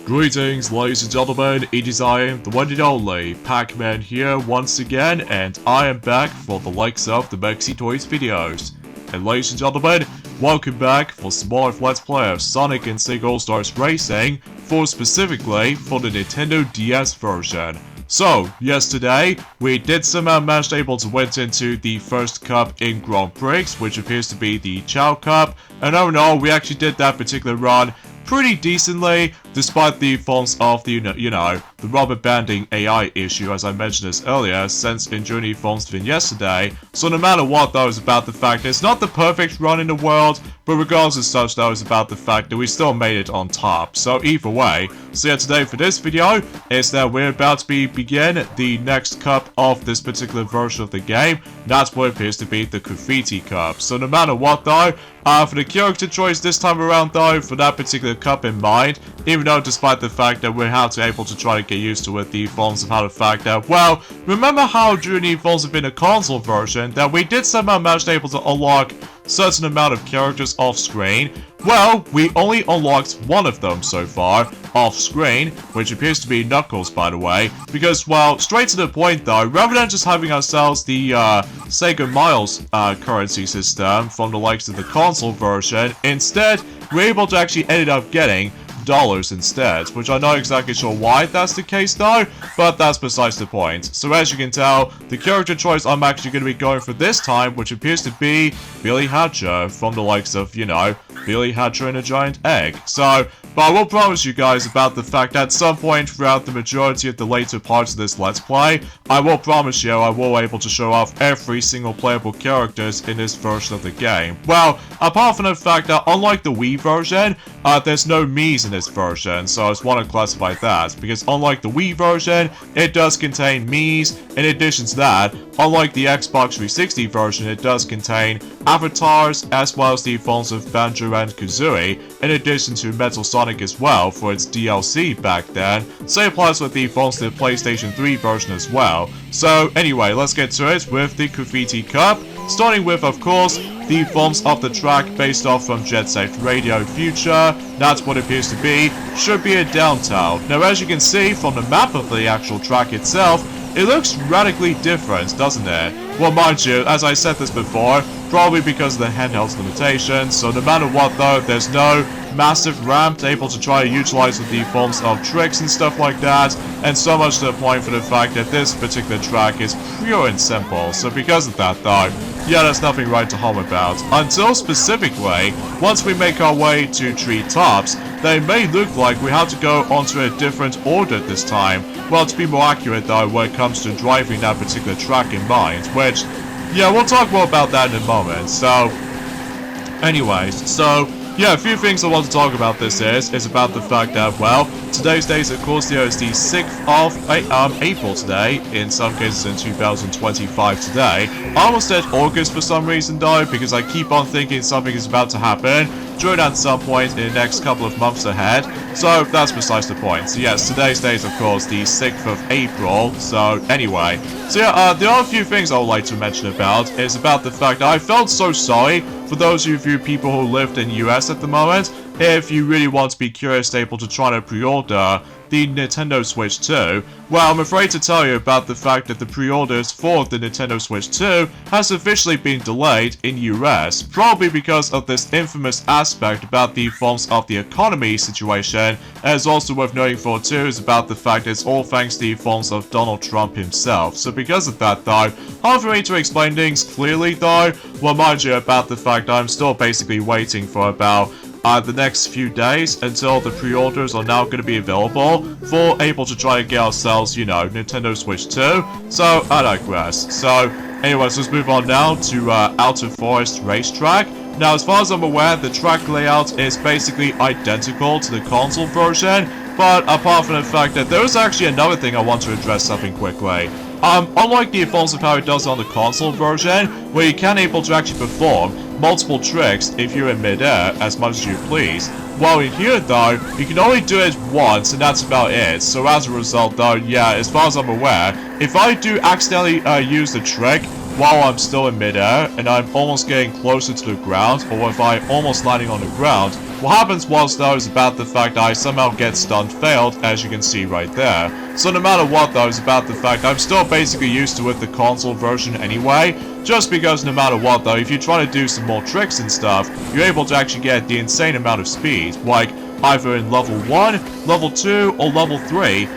Greetings, ladies and gentlemen, it is I, the one and only Pac-Man here once again, and I am back for the likes of the Mexi Toys videos. And ladies and gentlemen, welcome back for some more of Let's Play of Sonic and SEGA All-Stars Racing, specifically for the Nintendo DS version. So, yesterday, we did somehow manage able to win into the first cup in Grand Prix, which appears to be the Chow Cup, and oh no, we actually did that particular run pretty decently, despite the faults of the, the rubber banding AI issue, as I mentioned this earlier, since Injuni phones been yesterday. So no matter what, though, it's about the fact that it's not the perfect run in the world, but regardless of such, though, it's about the fact that we still made it on top. So either way, so yeah, today for this video, is that we're about to begin the next cup of this particular version of the game. That's what appears to be the Graffiti Cup. So no matter what, though, for the character choice this time around, though, for that particular cup in mind, even though despite the fact that we're able to try to get used to it, the forms of how the fact that, well, remember how during the forms of in the console version, that we did somehow manage able to unlock certain amount of characters off screen? Well, we only unlocked one of them so far, off screen, which appears to be Knuckles, by the way, because, well, straight to the point though, rather than just having ourselves the SEGA Miles currency system from the likes of the console version, instead, we're able to actually end up getting dollars instead, which I'm not exactly sure why that's the case though, but that's besides the point. So as you can tell, the character choice I'm actually going to be going for this time, which appears to be Billy Hatcher from the likes of, Billy Hatcher and a Giant Egg. So, but I will promise you guys about the fact that at some point throughout the majority of the later parts of this Let's Play, I will promise you I will be able to show off every single playable characters in this version of the game. Well, apart from the fact that unlike the Wii version, there's no Mii's in this version, so I just want to classify that, because unlike the Wii version, it does contain Mii's. In addition to that, unlike the Xbox 360 version, it does contain avatars, as well as the forms of Banjo and Kazooie, in addition to Metal Sonic as well for its DLC back then, so it applies with the forms of the PlayStation 3 version as well. So anyway, let's get to it with the Graffiti Cup, starting with, of course, the forms of the track based off from Jet Set Radio Future. That's what it appears to be, should be a downtown. Now as you can see from the map of the actual track itself, it looks radically different, doesn't it? Well, mind you, as I said this before, probably because of the handheld's limitations, so no matter what though, there's no massive ramp able to try to utilize with the forms of tricks and stuff like that, and so much to the point for the fact that this particular track is pure and simple. So because of that though, yeah, there's nothing right to hum about. Until specifically, once we make our way to Treetops, they may look like we have to go onto a different order this time. Well, to be more accurate though, when it comes to driving that particular track in mind, which, yeah, we'll talk more about that in a moment. So, anyways, so yeah, a few things I want to talk about this is about the fact that, well, today's date, of course, there is the 6th of April today, in some cases in 2025 today. I almost said August for some reason though, because I keep on thinking something is about to happen during at some point in the next couple of months ahead, so that's besides the point. So yes, today's date is of course the 6th of April, so anyway. So yeah, there are a few things I would like to mention about, is about the fact that I felt so sorry for those of you people who lived in US at the moment, if you really want to be curious able to try to pre-order the Nintendo Switch 2, well, I'm afraid to tell you about the fact that the pre-orders for the Nintendo Switch 2 has officially been delayed in US, probably because of this infamous aspect about the forms of the economy situation, as also worth noting for too is about the fact that it's all thanks to the forms of Donald Trump himself. So because of that though, hard for me to explain things clearly though, well, mind you about the fact I'm still basically waiting for about the next few days until the pre-orders are now going to be available for able to try to get ourselves, Nintendo Switch 2. So, I digress. So, anyways, let's move on now to Outer Forest Racetrack. Now, as far as I'm aware, the track layout is basically identical to the console version, but apart from the fact that there is actually another thing I want to address something quickly. Unlike the forms of how it does on the console version, where you can able to actually perform multiple tricks if you're in midair as much as you please, while in here though, you can only do it once and that's about it. So as a result though, yeah, as far as I'm aware, if I do accidentally use the trick while I'm still in midair and I'm almost getting closer to the ground, or if I'm almost landing on the ground, what happens was though is about the fact that I somehow get stunned failed, as you can see right there. So no matter what though is about the fact I'm still basically used to it the console version anyway, just because no matter what though, if you try to do some more tricks and stuff, you're able to actually get the insane amount of speed, like either in level 1, level 2, or level 3,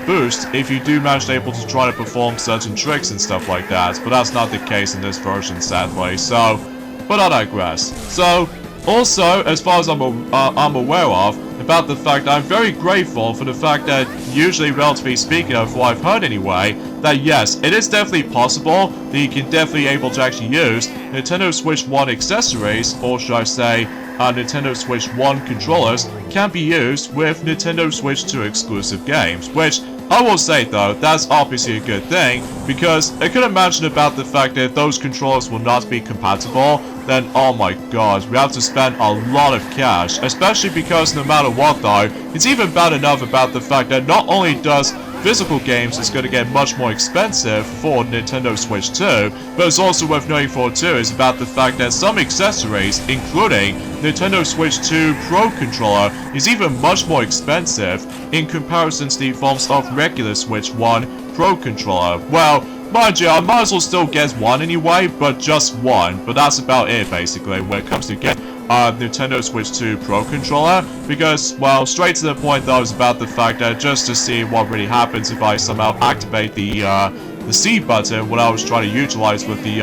boost if you do manage to able to try to perform certain tricks and stuff like that, but that's not the case in this version sadly, so, but I digress. So, also, as far as I'm aware of, about the fact I'm very grateful for the fact that, usually relatively speaking of what I've heard anyway, that yes, it is definitely possible that you can definitely able to actually use Nintendo Switch 1 accessories, or should I say, Nintendo Switch 1 controllers can be used with Nintendo Switch 2 exclusive games, which I will say though, that's obviously a good thing, because I could imagine about the fact that if those controllers will not be compatible, then oh my god, we have to spend a lot of cash, especially because no matter what though, it's even bad enough about the fact that not only does physical games is going to get much more expensive for Nintendo Switch 2, but it's also worth noting for too is about the fact that some accessories, including Nintendo Switch 2 Pro Controller, is even much more expensive in comparison to the forms of regular Switch 1 Pro Controller. Well, mind you, I might as well still get one anyway, but just one, but that's about it basically when it comes to getting Nintendo Switch 2 Pro Controller, because, well, straight to the point though is about the fact that just to see what really happens if I somehow activate the C button, what I was trying to utilize with the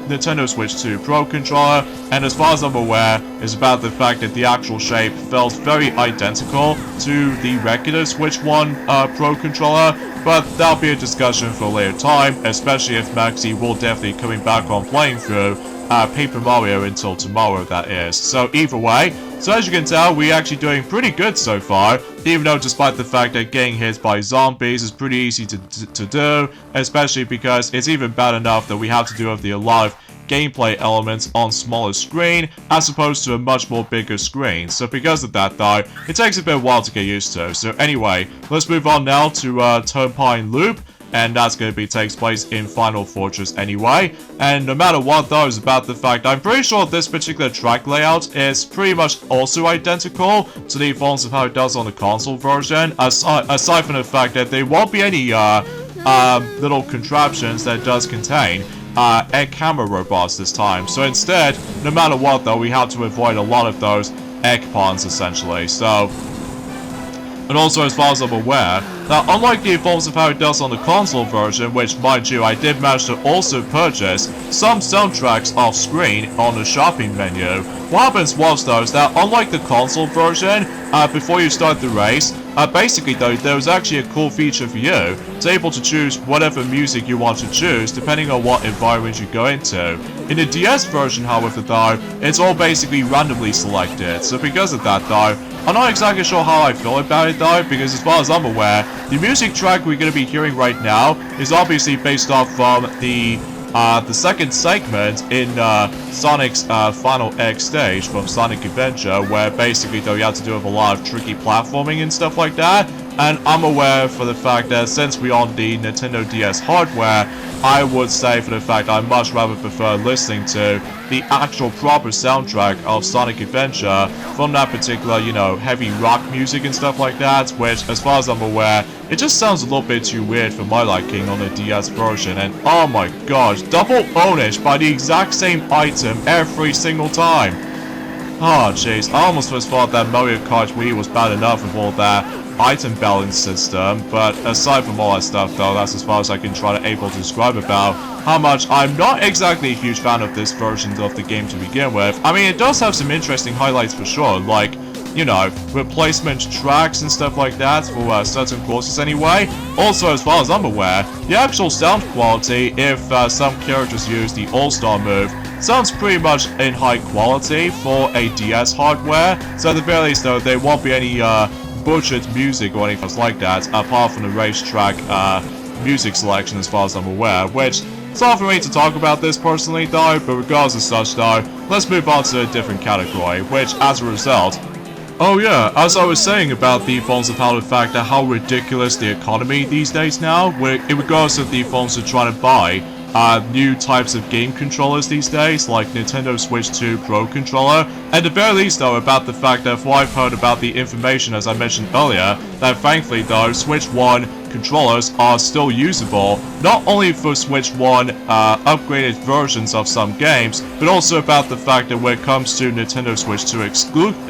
Nintendo Switch 2 Pro Controller, and as far as I'm aware, is about the fact that the actual shape felt very identical to the regular Switch 1 Pro Controller, but that'll be a discussion for a later time, especially if Maxi will definitely coming back on playing through Paper Mario until tomorrow, that is. So either way, so as you can tell, we're actually doing pretty good so far, even though despite the fact that getting hit by zombies is pretty easy to do, especially because it's even bad enough that we have to do with a lot of gameplay elements on smaller screen as opposed to a much more bigger screen. So because of that though, it takes a bit of a while to get used to. So anyway, let's move on now to Turbine Loop, and that's going to be takes place in Final Fortress anyway. And no matter what though is about the fact, I'm pretty sure this particular track layout is pretty much also identical to the forms of how it does on the console version, aside from the fact that there won't be any little contraptions that it does contain egg camera robots this time. So instead, no matter what though, we have to avoid a lot of those egg pawns essentially. So, and also as far as I'm aware, that unlike the forms of how it does on the console version, which mind you, I did manage to also purchase some soundtracks off screen on the shopping menu, what happens was though is that unlike the console version, before you start the race, basically though, there was actually a cool feature for you to able to choose whatever music you want to choose depending on what environment you go into. In the DS version however though, it's all basically randomly selected, so because of that though, I'm not exactly sure how I feel about it though, because as far as I'm aware, the music track we're going to be hearing right now is obviously based off from the second segment in Sonic's Final X stage from Sonic Adventure, where basically though you have to do with a lot of tricky platforming and stuff like that. And I'm aware for the fact that since we're on the Nintendo DS hardware, I would say for the fact I much rather prefer listening to the actual proper soundtrack of Sonic Adventure from that particular, you know, heavy rock music and stuff like that, which as far as I'm aware, it just sounds a little bit too weird for my liking on the DS version. And oh my gosh, double ownage by the exact same item every single time. Oh jeez, I almost first thought that Mario Kart Wii was bad enough with all that item balance system, but aside from all that stuff though, that's as far as I can try to able to describe about how much I'm not exactly a huge fan of this version of the game to begin with. I mean, it does have some interesting highlights for sure, like, you know, replacement tracks and stuff like that for certain courses anyway. Also, as far as I'm aware, the actual sound quality, if some characters use the All-Star move, sounds pretty much in high quality for a DS hardware, so at the very least though, there won't be any butchered music or anything like that, apart from the racetrack music selection as far as I'm aware, which it's hard for me to talk about this personally though, but regardless of such though, let's move on to a different category, which as a result, oh yeah, as I was saying about the forms of how the fact that how ridiculous the economy these days now, in regards to the forms of trying to buy new types of game controllers these days, like Nintendo Switch 2 Pro Controller. At the very least, though, about the fact that what I've heard about the information, as I mentioned earlier, that thankfully, though, Switch 1 controllers are still usable, not only for Switch 1 upgraded versions of some games, but also about the fact that when it comes to Nintendo Switch 2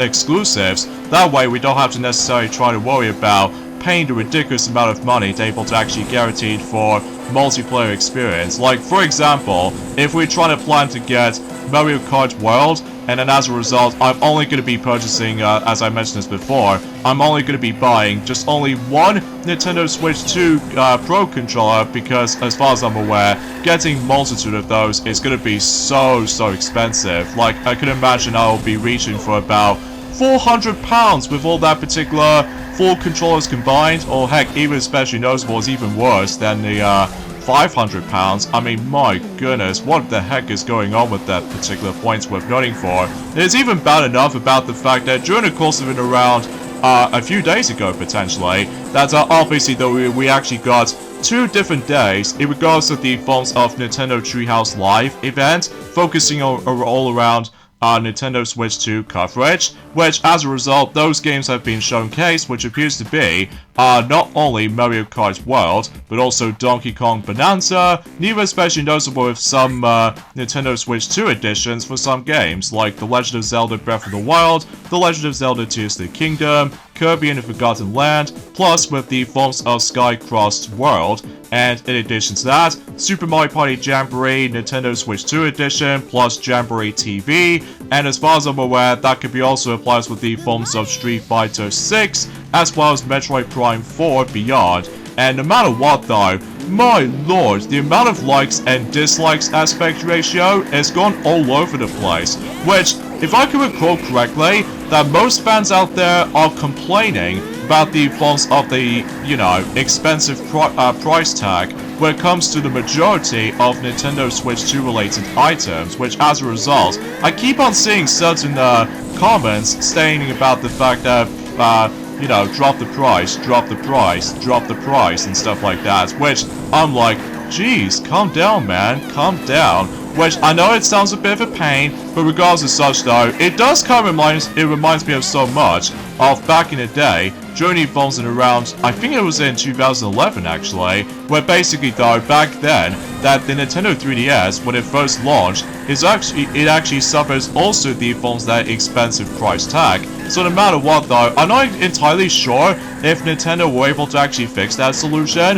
exclusives, that way we don't have to necessarily try to worry about paying the ridiculous amount of money to able to actually guaranteed for multiplayer experience. Like, for example, if we're trying to plan to get Mario Kart World, and then as a result, I'm only going to be purchasing, as I mentioned this before, I'm only going to be buying just only one Nintendo Switch 2 Pro Controller, because as far as I'm aware, getting multitude of those is going to be so expensive. Like, I can imagine I'll be reaching for about £400 with all that particular 4 controllers combined, or heck, even especially noticeable is even worse than the £500. I mean, my goodness, what the heck is going on with that particular points worth noting for? It's even bad enough about the fact that during the course of it around a few days ago, potentially, that obviously though we actually got 2 different days in regards to the forms of Nintendo Treehouse Live event, focusing all around Nintendo Switch 2 coverage, which as a result, those games have been showcased, which appears to be not only Mario Kart World, but also Donkey Kong Bonanza, and even especially noticeable with some Nintendo Switch 2 editions for some games, like The Legend of Zelda Breath of the Wild, The Legend of Zelda Tears of the Kingdom, Kirby and the Forgotten Land, plus with the forms of Sky-Crossed World, and in addition to that, Super Mario Party Jamboree Nintendo Switch 2 Edition, plus Jamboree TV, and as far as I'm aware, that could be also applies with the forms of Street Fighter 6, as well as Metroid Prime 4 Beyond. And no matter what though, my lord, the amount of likes and dislikes aspect ratio has gone all over the place, which, if I can recall correctly, that most fans out there are complaining about the forms of the, you know, expensive price tag when it comes to the majority of Nintendo Switch 2 related items, which as a result, I keep on seeing certain comments stating about the fact that, you know, drop the price, and stuff like that, which I'm like, geez, calm down, man, calm down. Which I know it sounds a bit of a pain, but regardless of such though, it does kind of reminds me of so much of back in the day, during the forms in around, I think it was in 2011 actually, where basically though, back then, that the Nintendo 3DS, when it first launched, it actually suffers also the forms that expensive price tag. So no matter what though, I'm not entirely sure if Nintendo were able to actually fix that solution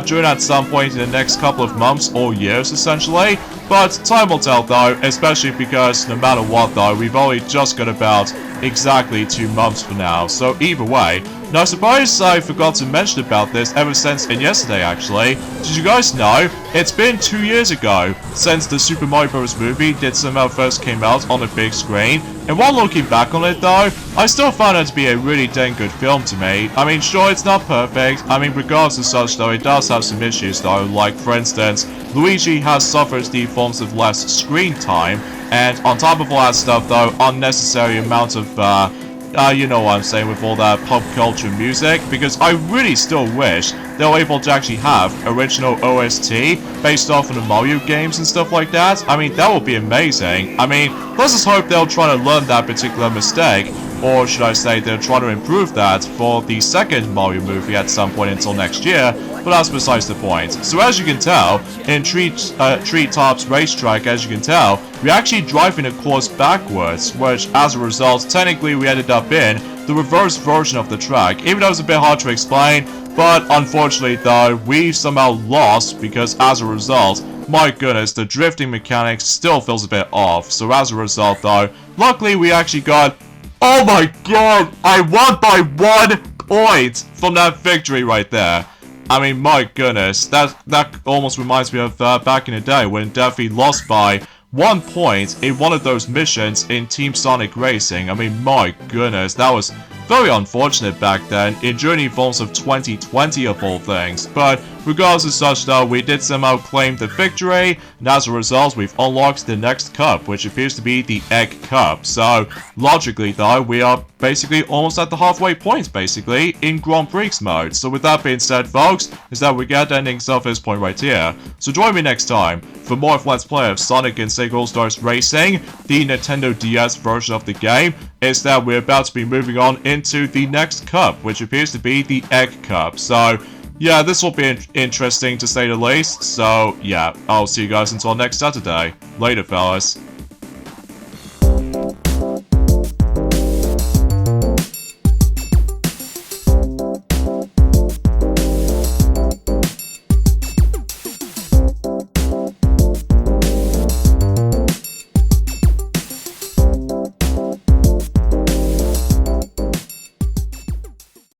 during at some point in the next couple of months or years essentially, but time will tell though, especially because no matter what though, we've only just got about exactly 2 months for now, so either way. Now I suppose I forgot to mention about this ever since in yesterday actually. Did you guys know, it's been 2 years ago since the Super Mario Bros. Movie did somehow first came out on the big screen, and while looking back on it though, I still found it to be a really dang good film to me. I mean, sure, it's not perfect, I mean, regardless of such though, it does have some issues though, like for instance, Luigi has suffered the forms of less screen time, and on top of all that stuff though, unnecessary amounts of you know what I'm saying with all that pop culture music, because I really still wish they were able to actually have original OST based off of the Mario games and stuff like that. I mean, that would be amazing. I mean, let's just hope they'll try to learn that particular mistake, or should I say they'll try to improve that for the second Mario movie at some point until next year, but that's besides the point. So as you can tell, in Treetops Racetrack, as you can tell, we're actually driving a course backwards, which as a result, technically we ended up in the reverse version of the track, even though it's a bit hard to explain, but unfortunately though, we somehow lost because as a result, my goodness, the drifting mechanics still feels a bit off. So as a result though, luckily we actually got, oh my god, I won by 1 point from that victory right there. I mean, my goodness, that almost reminds me of back in the day when Daffy lost by 1 point in one of those missions in Team Sonic Racing. I mean, my goodness, that was very unfortunate back then, in Journey Forms of 2020 of all things. But regardless of such though, we did somehow claim the victory, and as a result, we've unlocked the next cup, which appears to be the Egg Cup. So, logically though, we are basically almost at the halfway point, basically, in Grand Prix mode. So with that being said, folks, is that we get ending stuff at this point right here. So join me next time for more of Let's Play of Sonic and SEGA All-Stars Racing, the Nintendo DS version of the game. Is that we're about to be moving on into the next cup, which appears to be the Egg Cup. So, yeah, this will be interesting to say the least. So, yeah, I'll see you guys until next Saturday. Later, fellas.